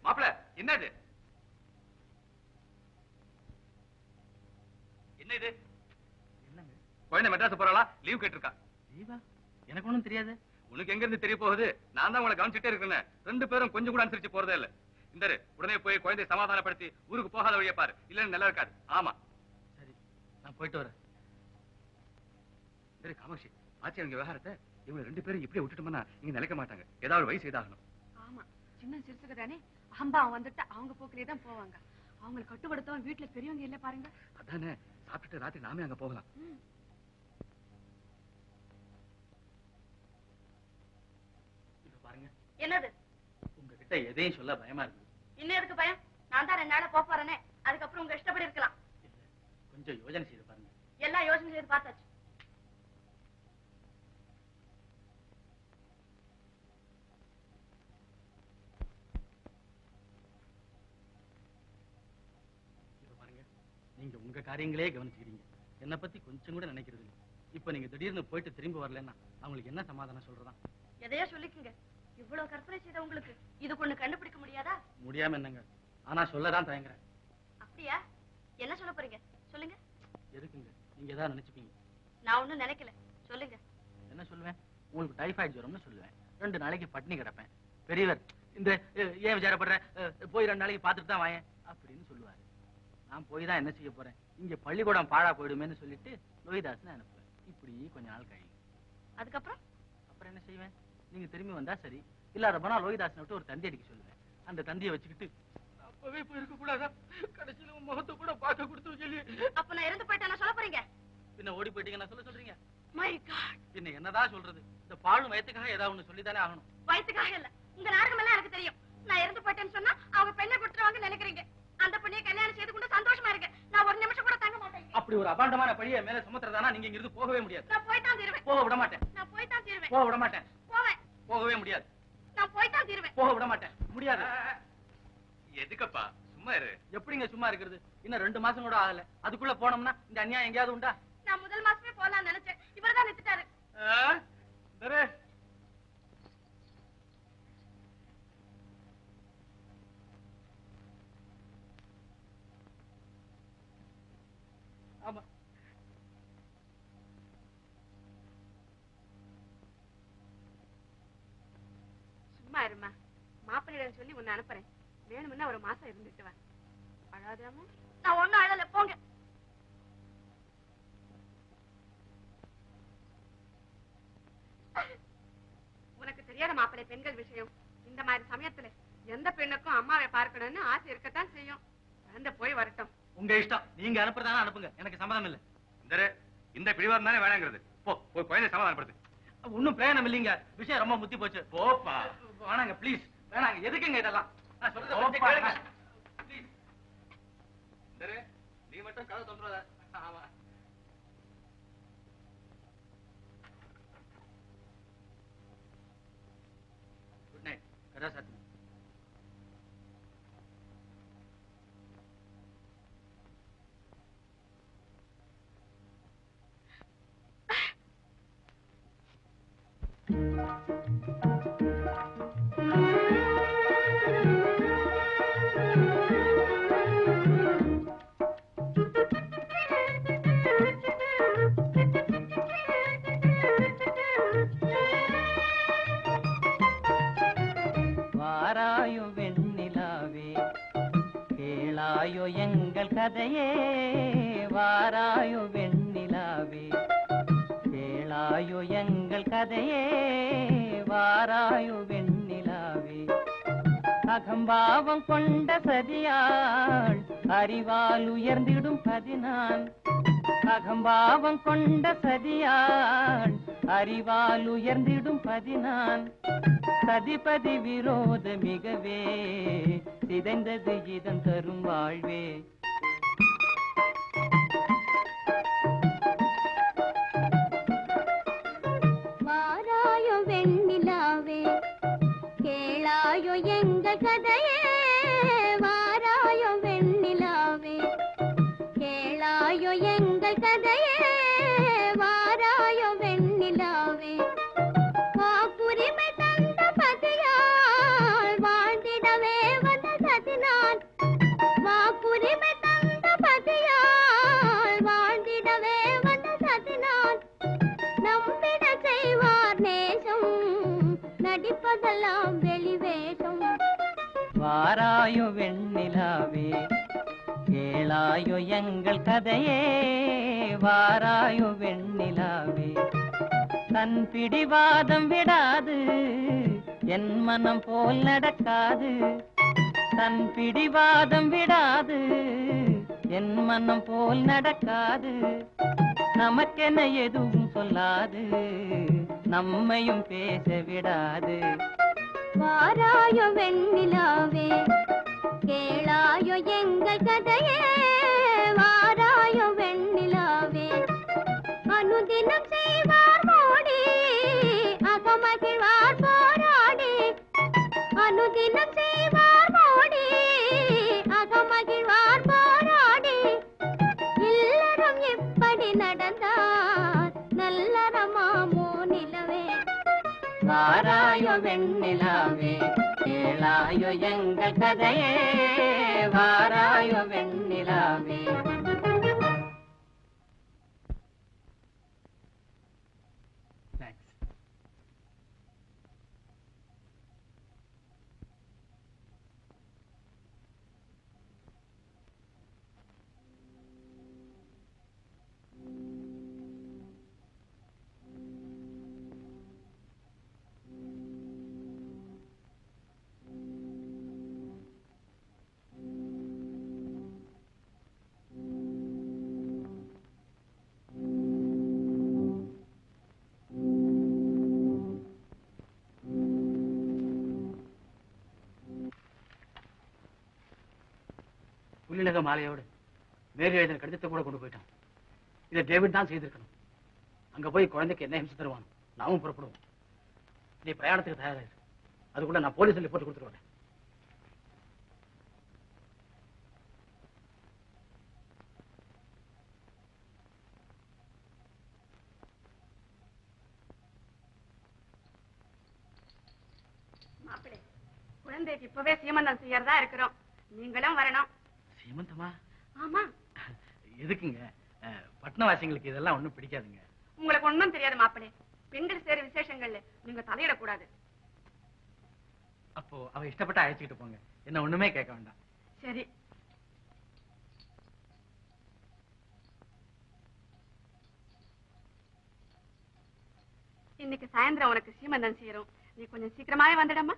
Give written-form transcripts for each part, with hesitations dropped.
மாப்பிள என்னது என்ன இது? என்னங்க குழந்தை மெட்ராஸ் போறாளா? லீவ் கேட்டிருக்கா. லீவா? எனக்கு ஒண்ணும் தெரியாது. உனக்கு எங்க இருந்து தெரிய போகுது? நான் தான் உங்களை கவனிச்சுட்டே இருக்கேன். 2 பேரும் கொஞ்சம் கூட அனுசரிச்சு போறதே இல்ல. இந்த உடனே போய் குழந்தையை சமாதானப்படுத்தி ஊருக்கு போகாத வழியை பாரு, இல்லன்னு நல்லா இருக்காது. ஆமா சரி, நான் போயிட்டு வரேன். சரி காமாட்சி, ஆச்சு அவங்க விவகாரத்தை. இவங்க 2 பேரும் இப்படியே விட்டுட்டோம்னா இங்க நிலைக்க மாட்டாங்க. ஏதாவது வழி செய்தாகணும். ஆமா, சின்ன சிறுசுக்கு தானே அம்பா வந்துட்டு அவங்க போக்கிலே தான் போவாங்க. அவங்களை கட்டுப்படுத்தவும் வீட்டுல பெரியவங்க இல்ல பாருங்க. அதானே, சாப்பிட்டுட்டு ராத்திரி நாமே அங்க போகலாம். பாருங்க, என்னது? உங்ககிட்ட எதையும் சொல்ல பயமா இருக்கு. இன்னும் எதுக்கு பயம்? நான் தான் 2 நாளா போறேனே, அதுக்கப்புறம் உங்க இஷ்டப்படி இருக்கலாம். கொஞ்சம் யோசனை செய்து பாருங்க. எல்லாம் யோசனை செய்து பார்த்தாச்சு. நீங்க உங்க காரியங்களே கவனிச்சுக்கிறீங்க, என்ன பத்தி கொஞ்சம் கூட நினைக்கிறது இல்லை. இப்ப நீங்க திடீர்னு போயிட்டு திரும்பி வரலன்னா அவங்களுக்கு என்ன சமாதானம் சொல்றதா? எதையோ சொல்லிக்குங்க. இவ்வளவு கற்பனை செய்த உங்களுக்கு இது ஒண்ணு கண்டுபிடிக்க முடியாதா? முடியாம என்னங்க, ஆனா சொல்லதான் தயங்குறேன். அப்படியா? என்ன சொல்ல போறீங்க? சொல்லுங்க. எதுக்குங்க, நீங்க ஏதாவது நினைச்சுப்பீங்க. நான் ஒண்ணும் நினைக்கல, சொல்லுங்க. என்ன சொல்லுவேன்? உங்களுக்கு டைபாய்டு ஜுரம்னு சொல்லுவேன். 2 நாளைக்கு பட்டினி கிடப்பேன். பெரியவர் இந்த ஏன் விசாரப்படுற, போய் 2 நாளைக்கு பார்த்துட்டு தான் வாயேன் அப்படின்னு சொல்லுவாரு. நான் போய் தான் என்ன செய்ய போறேன்? இங்க பள்ளிக்கூடம் பாழா போயிடுமேன்னு சொல்லிட்டு லோகிதாசனை அனுப்புவேன். இப்படி கொஞ்ச நாள் கழியும். அதுக்கப்புறம் அப்புறம் என்ன செய்வேன்? நீங்க திரும்பி வந்தா சரி, இல்லாத போனா லோகிதாசனை விட்டு ஒரு தந்தி அடிக்க சொல்லுவேன். அந்த தந்தியை வச்சுக்கிட்டு அப்பவே போயிருக்க கூடாதா, கடைசியில உன் முகத்தை கூட பார்க்க கொடுத்து சொல்லி. அப்ப நான் இறந்து போயிட்டேன் சொல்ல போறீங்க? பின்ன ஓடி போயிட்டீங்க நான் சொல்ல சொல்றீங்க? மை காட், பின்ன என்னதான் சொல்றது? இந்த பாழும் வயத்துக்காக ஏதாவது ஒண்ணு சொல்லித்தானே ஆகணும். வயத்துக்காக இல்ல, உங்க நாடகம் எல்லாம் எனக்கு தெரியும். நான் இறந்து போயிட்டேன்னு சொன்னா அவங்க பெண்ணை கொடுத்துருவாங்க நினைக்கிறீங்க. அந்த பெண்ணையை கல்யாணம் செய்து கொண்டு சந்தோஷமா இருக்கு. நான் ஒரு நிமிஷம் கூட தங்க மாட்டேன். அப்படி ஒரு அபாண்டமான பழியை மேல சுமத்துறதானா நீங்க இங்கிருந்து போகவே முடியாது. நான் போய் தான் தீருவேன். போக விட மாட்டேன். நான் போய் தான் தீருவேன். போக விட மாட்டேன். போவேன். போகவே முடியாது. நான் போய் தான் தீருவேன். போக விட மாட்டேன். முடியாது. எதுக்கப்பா சும்மா இரு. எப்படிங்க சும்மா இருக்கிறது? இன்னும் 2 மாசம் கூட ஆகல, அதுக்குள்ள போனோம்னா இந்த அநியாயம் எங்கேயாவது உண்டா? நான் முதல் மாசமே போலாம்னு நினைச்சேன். இவர்தான் நிறுத்திட்டாரு. ஆமா, சும்மா இருமா. மாப்பிள்ளையிடம் சொல்லி உன்னை அனுப்புறேன். வேணும்னா ஒரு மாசம் இருந்துட்டு வா. அழாதாம? நான் ஒண்ணும் அழல, போங்க. உனக்கு தெரியாத மாப்பிள்ளை, பெண்கள் விஷயம் இந்த மாதிரி சமயத்துல எந்த பெண்ணுக்கும் அம்மாவை பார்க்கணும்னு ஆசை இருக்கத்தான் செய்யும். அந்த போய் வரட்டும். உங்க இஷ்டம். நீங்க அனுப்புறதானே அனுப்புங்க, எனக்கு சம்மதம் இல்ல. இந்த பிடிவாரம் தானே வேணாங்கிறது. போ போய் குழந்தை சமாதானப்படுத்து. ஒன்னும் பிரயோஜனம் இல்லைங்க, விஷயம் ரொம்ப முத்தி போச்சு. போப்பா. வேணாங்க ப்ளீஸ், வேணாங்க. எதுக்குங்க இதெல்லாம்? நான் சொல்றத கேளுங்க ப்ளீஸ். நீ மட்டும் கதை சொல்றத. ஆமா, குட் நைட். கதா சாத்தி. வாராயோ வெண்ணிலாவே, கேளாயோ எங்கள் கதையே. வாராயோ வெண்ணிலாவே, கேளாயோ எங்கள் கதையே. வாராயோ வெண்ணிலாவே, அகம்பாவம் கொண்ட சதியாள் அறிவால் உயர்ந்திடும் பதினான். அகம்பாவம் கொண்ட சதியாள் அறிவால் உயர்ந்திடும் பதினான். சதிபதி விரோத மிகவே சிதைந்தது இதன் தரும் வாழ்வே. வாராயோ வெண்ணிலாவே, கேளாயோ எங்கள் கதையே. வாராயோ வெண்ணிலாவே, கேளாயோ எங்கள் கதையே. வாராயோ வெண்ணிலாவே, வாக்குரிமை தந்த பதியால் வாழ்ந்திடவே வாராயோ வெண்ணிலாவே கேளாயோ எங்கள் கதையே வாராயோ வெண்ணிலாவே தன் பிடிவாதம் விடாது என் மனம் போல் நடக்காது தன் பிடிவாதம் விடாது என் மனம் போல் நடக்காது நமக்கென எதுவும் சொல்லாது நம்மையும் பேச விடாது வாராயோ வெண்ணிலாவே கேளாயோ எங்கள் கதையே வாராயோ வெண்ணிலாவே அனுதினம் செய்வார் மோடி அகமகிழ்வார் போராடி அனுதினம் செய்வார் மோடி அகமகிழ்வார் போராடி இல்லறம் இப்படி நடந்தார் நல்லறமாமோ நிலவே வாராயோ வெண்ணிலாவே கேளாயோ எங்கள் கதையே வாராயோ வெண்ணிலாவே புள்ளிலக மாலையோடு மேரி எழுதின கடிதத்தை கூட கொண்டு போயிட்டான். இதை டேவிட் தான் செய்திருக்கணும். அங்க போய் குழந்தைக்கு என்ன ஹிம்சை தருவான், நாமும் புறப்படுவோம். நீ பிரயாணத்துக்கு தயாராயிரு. அதுக்குள்ள நான் போலீஸ் ரிப்போர்ட் கொடுத்துருவேன். மாப்பிள்ளை குழந்தைக்கு இப்பவே சீமந்தம் செய்யறதா இருக்கிறோம். நீங்களும் வரணும். சீமந்தமா? ஆமா. எதுக்குங்க? பட்டணவாசிங்களுக்கு இதெல்லாம் ஒண்ணும் பிடிக்காதுங்க. உங்களுக்கு ஒண்ணும் தெரியாது மாப்பிள்ளை. பெண்கள் சேர விசேஷங்கள்ல நீங்க தலையிடக்கூடாது. அப்போ அவ இஷ்டப்பட்டு அழைச்சிக்கிட்டு போங்க. என்ன ஒண்ணுமே கேட்க வேண்டாம். சரி. இன்னைக்கு சாயந்தரம் உனக்கு சீமந்தம் செய்யறோம். நீ கொஞ்சம் சீக்கிரமாவே வந்துடமா.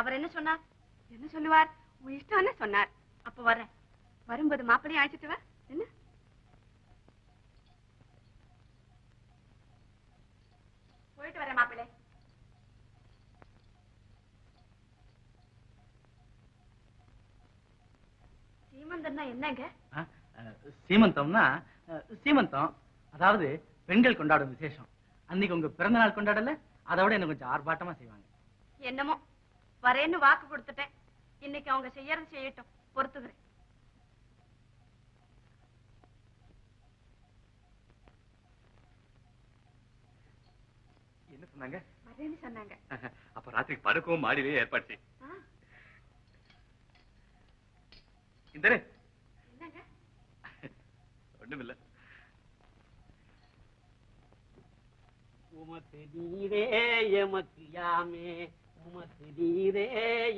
அவர் என்ன சொன்னார்? என்ன சொல்லுவார்? உன் இஷ்டம் சொன்னார். அப்ப வர்றேன். வரும்போது மாப்பிள்ளையும் அழைச்சிட்டு வா. என்ன? போயிட்டு வரேன் மாப்பிள்ளை. சீமந்தம்னா என்னங்க? சீமந்தம்னா சீமந்தம் அதாவது பெண்கள் கொண்டாடும் விசேஷம். அன்னைக்கு உங்க பிறந்த நாள் கொண்டாடல, அதோட என்ன கொஞ்சம் ஆர்ப்பாட்டமா செய்வாங்க. என்னமோ வரேன்னு வாக்கு கொடுத்துட்டேன். இன்னைக்கு அவங்க செய்யறது செய்யட்டும், பொறுத்துக்கிறேன். என்ன சொன்னாங்க? வரேன்னு சொன்னாங்க. அப்ப ராத்திரிக்கு படுக்கவும் மாடியிலேயே ஏற்பாடு செய். இந்த என்னங்க? ஒண்ணுமில்ல. உமக்கு நீரே எமக்கு யாமே, உமக்கு நீரே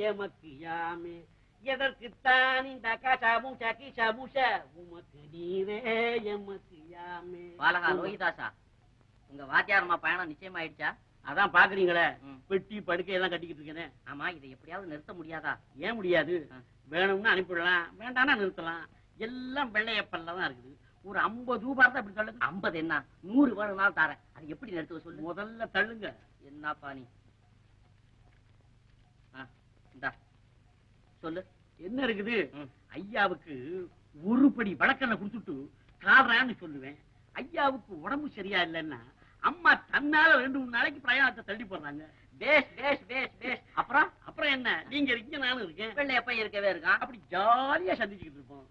எமக்கு யாமே, எதற்குத்தான் இந்த கஷாமுஷ கிஷாமுஷ, உமக்கு நீரே எமக்கு யாமே. பாலகா ரோஹிதாசா, உங்க வாத்தியாரம்மா பயணம் நிச்சயமாயிடுச்சா? அதான் பாக்குறீங்களே, பெட்டி படுக்கை எல்லாம் கட்டிக்கிட்டு இருக்கேன். ஆமா, இதை எப்படியாவது நிறுத்த முடியாதா? ஏன் முடியாது? வேணும்னு அனுப்பிடலாம், வேண்டாம்னா நிறுத்தலாம். எல்லாம் வெள்ளையப்பல்ல தான் இருக்குது. ஒரு 50 ரூபாய் தான் அப்படி சொல்லுங்க. 50 என்ன 100 வேணும்னாலும் தரேன். அது எப்படி நிறுத்த சொல்லு? முதல்ல தள்ளுங்க. என்னப்பா நீ? இந்தா சொல்லு. என்ன இருக்குது? ஐயாவுக்கு ஒரு படி வழக்கெண்ண கொடுத்துட்டு காடுறான்னு சொல்லுவேன். ஐயாவுக்கு உடம்பு சரியா இல்லைன்னா அம்மா தன்னால 2-3 நாளைக்கு பிரயாணத்தை தள்ளி போடுறாங்க. பேஷ் பேஷ் பேஷ் பேஷ். அப்புறம் என்ன, நீங்க இருக்கீங்க, நானும் இருக்கேன். வெள்ளையப்ப இருக்கவே இருக்கான். அப்படி ஜாலியா சந்திச்சுக்கிட்டு இருப்போம்.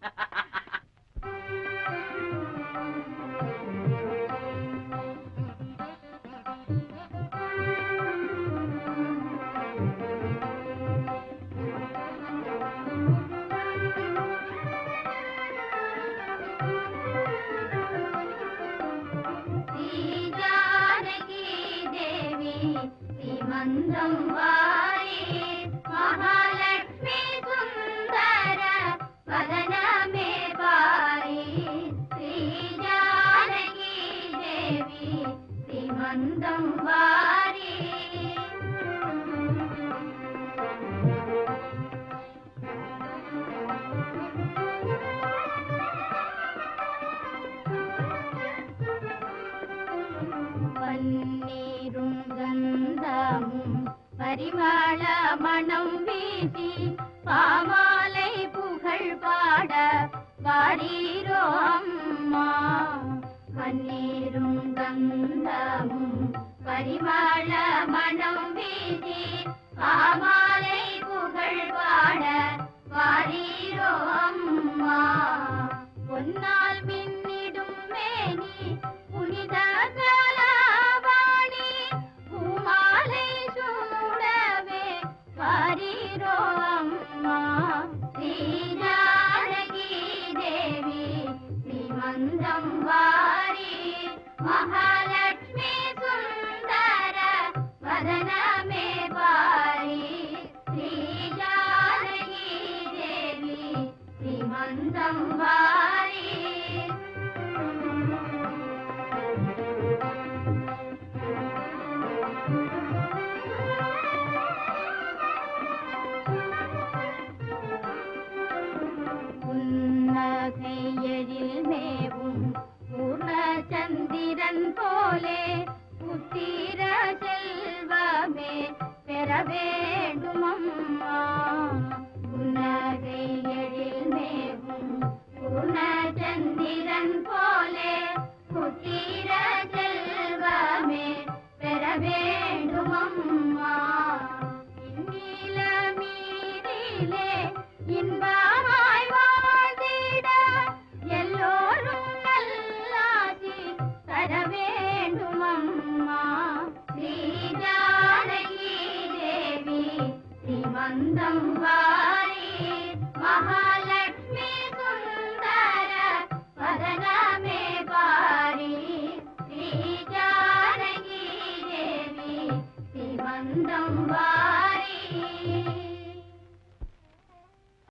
மந்தம் வாரி மகாலட்சுமி ஸ்ரீமந்தம் வாரி பன்னீரும் கந்தமும் பரிமள மணம் வீசி பாமாலை புகழ் பாட வாரீரோ அம்மா பன்னீரும் கந்தமும் பரிமள மணம் வீசி பாமாலை புகழ் பாட வாரீரோ அம்மா பொன்னால் மின்னிடும் மேனி புனித கலாவாணி பூமாலை சூடவே வாரீரோ அம்மா ஸ்ரீ ஜானகி தேவி ஸ்ரீமந்தம் வாரி மகாலட்சுமி சுந்தர வதனமே வாரி ஸ்ரீ ஜானகி தேவி ஸ்ரீமந்தம் வாரி புன்னகையெழில் மேவும் பூர்ணச்சந்திரன் போலே புத்திர செல்வமே பெற வேண்டும் அம்மா புன்னகையெழில் மேவும் பூர்ணச்சந்திரன் போலே புத்திர செல்வமே பெற வேண்டும் அம்மா இந்நீல மீதிலே இன்பமாய் வாழ்ந்திட எல்லோரும் நல்லாசி தர வேண்டும் அம்மா ஸ்ரீ ஜானகி தேவி ஸ்ரீமந்தம் வாரி மகா